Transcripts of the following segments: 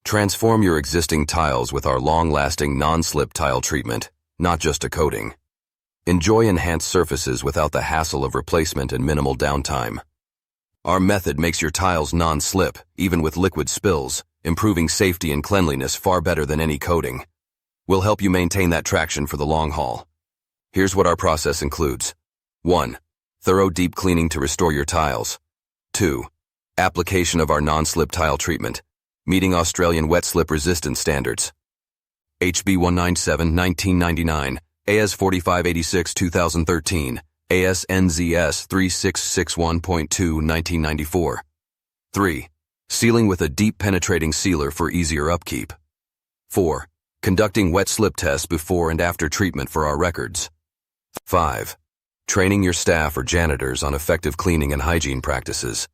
Transform your existing tiles with our long-lasting non-slip tile treatment, not just a coating. Enjoy enhanced surfaces without the hassle of replacement and minimal downtime. Our method makes your tiles non-slip, even with liquid spills, improving safety and cleanliness far better than any coating. We'll help you maintain that traction for the long haul. Here's what our process includes. 1. Thorough deep cleaning to restore your tiles. 2. Application of our non-slip tile treatment, meeting Australian wet slip resistance standards. HB 197/1999, AS 4586/2013, AS NZS 3661.2/1994. 3. Sealing with a deep penetrating sealer for easier upkeep. 4. Conducting wet slip tests before and after treatment for our records. 5. Training your staff or janitors on effective cleaning and hygiene practices.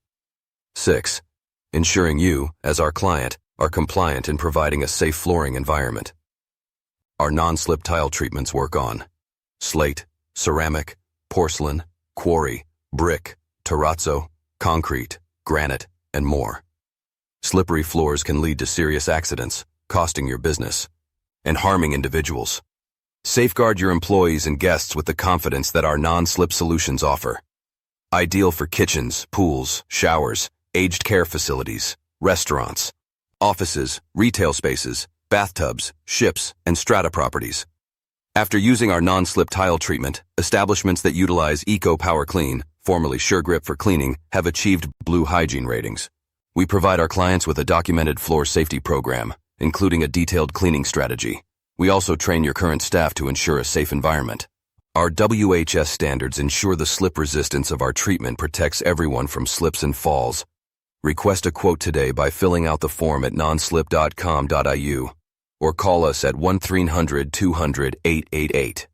6. Ensuring you, as our client, are compliant in providing a safe flooring environment. Our non-slip tile treatments work on slate, ceramic, porcelain, quarry, brick, terrazzo, concrete, granite, and more. Slippery floors can lead to serious accidents, costing your business, and harming individuals. Safeguard your employees and guests with the confidence that our non-slip solutions offer. Ideal for kitchens, pools, showers, aged care facilities, restaurants, offices, retail spaces, bathtubs, ships, and strata properties. After using our non-slip tile treatment, establishments that utilize Eco Power Clean, formerly SureGrip for cleaning, have achieved blue hygiene ratings. We provide our clients with a documented floor safety program, including a detailed cleaning strategy. We also train your current staff to ensure a safe environment. Our WHS standards ensure the slip resistance of our treatment protects everyone from slips and falls. Request a quote today by filling out the form at nonslip.com.au or call us at 1-300-200-888.